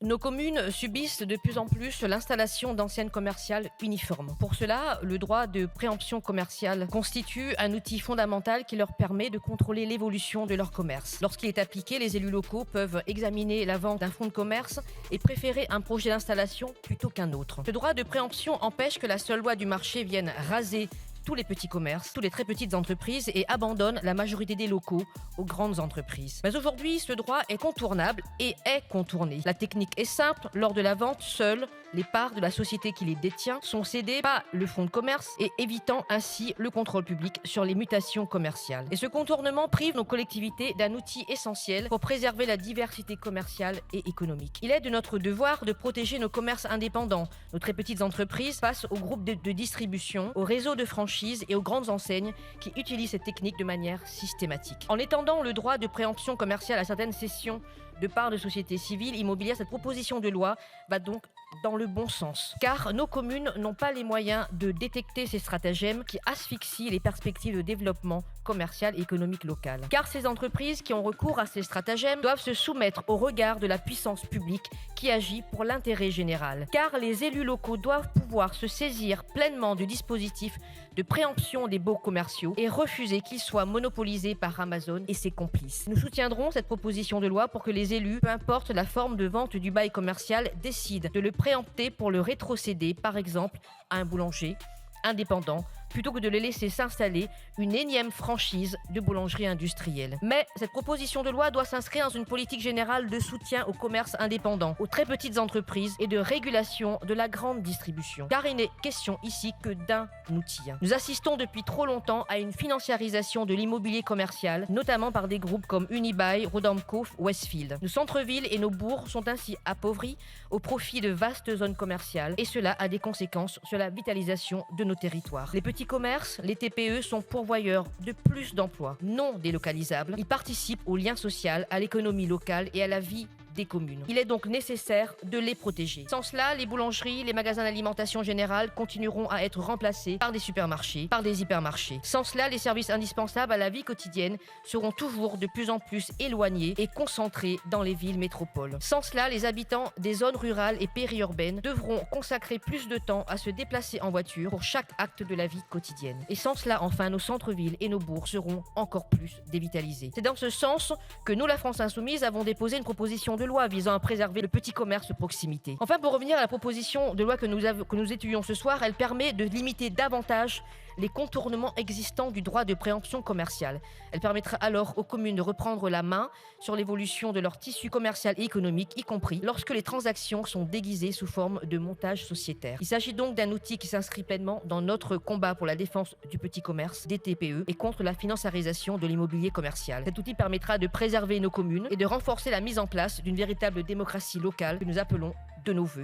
Nos communes subissent de plus en plus l'installation d'enseignes commerciales uniformes. Pour cela, le droit de préemption commerciale constitue un outil fondamental qui leur permet de contrôler l'évolution de leur commerce. Lorsqu'il est appliqué, les élus locaux peuvent examiner la vente d'un fonds de commerce et préférer un projet d'installation plutôt qu'un autre. Ce droit de préemption empêche que la seule loi du marché vienne raser tous les petits commerces, toutes les très petites entreprises et abandonne la majorité des locaux aux grandes entreprises. Mais aujourd'hui, ce droit est contournable et est contourné. La technique est simple, lors de la vente, seules les parts de la société qui les détient sont cédées par le fonds de commerce et évitant ainsi le contrôle public sur les mutations commerciales. Et ce contournement prive nos collectivités d'un outil essentiel pour préserver la diversité commerciale et économique. Il est de notre devoir de protéger nos commerces indépendants, nos très petites entreprises face aux groupes de distribution, aux réseaux de franchise et aux grandes enseignes qui utilisent cette technique de manière systématique. En étendant le droit de préemption commerciale à certaines cessions de parts de sociétés civiles immobilières, cette proposition de loi va donc dans le bon sens. Car nos communes n'ont pas les moyens de détecter ces stratagèmes qui asphyxient les perspectives de développement commercial et économique local. Car ces entreprises qui ont recours à ces stratagèmes doivent se soumettre au regard de la puissance publique qui agit pour l'intérêt général. Car les élus locaux doivent pouvoir se saisir pleinement du dispositif de préemption des baux commerciaux et refuser qu'il soit monopolisé par Amazon et ses complices. Nous soutiendrons cette proposition de loi pour que les élus, peu importe la forme de vente du bail commercial, décident de le préempter pour le rétrocéder, par exemple, à un boulanger indépendant, plutôt que de le laisser s'installer une énième franchise de boulangerie industrielle. Mais cette proposition de loi doit s'inscrire dans une politique générale de soutien au commerce indépendant, aux très petites entreprises et de régulation de la grande distribution. Car il n'est question ici que d'un outil. Nous assistons depuis trop longtemps à une financiarisation de l'immobilier commercial, notamment par des groupes comme Unibail, Rodamco, Westfield. Nos centres-villes et nos bourgs sont ainsi appauvris au profit de vastes zones commerciales et cela a des conséquences sur la vitalisation de nos territoires. Les petits commerces, les TPE sont pourvoyeurs de plus d'emplois non délocalisables. Ils participent au lien social, à l'économie locale et à la vie des communes. Il est donc nécessaire de les protéger. Sans cela, les boulangeries, les magasins d'alimentation générale continueront à être remplacés par des supermarchés, par des hypermarchés. Sans cela, les services indispensables à la vie quotidienne seront toujours de plus en plus éloignés et concentrés dans les villes métropoles. Sans cela, les habitants des zones rurales et périurbaines devront consacrer plus de temps à se déplacer en voiture pour chaque acte de la vie quotidienne. Et sans cela, enfin, nos centres-villes et nos bourgs seront encore plus dévitalisés. C'est dans ce sens que nous, la France Insoumise, avons déposé une proposition de loi visant à préserver le petit commerce de proximité. Enfin, pour revenir à la proposition de loi que nous étudions ce soir, elle permet de limiter davantage les contournements existants du droit de préemption commerciale. Elle permettra alors aux communes de reprendre la main sur l'évolution de leur tissu commercial et économique, y compris lorsque les transactions sont déguisées sous forme de montage sociétaire. Il s'agit donc d'un outil qui s'inscrit pleinement dans notre combat pour la défense du petit commerce, des TPE et contre la financiarisation de l'immobilier commercial. Cet outil permettra de préserver nos communes et de renforcer la mise en place d'une véritable démocratie locale que nous appelons de nos vœux.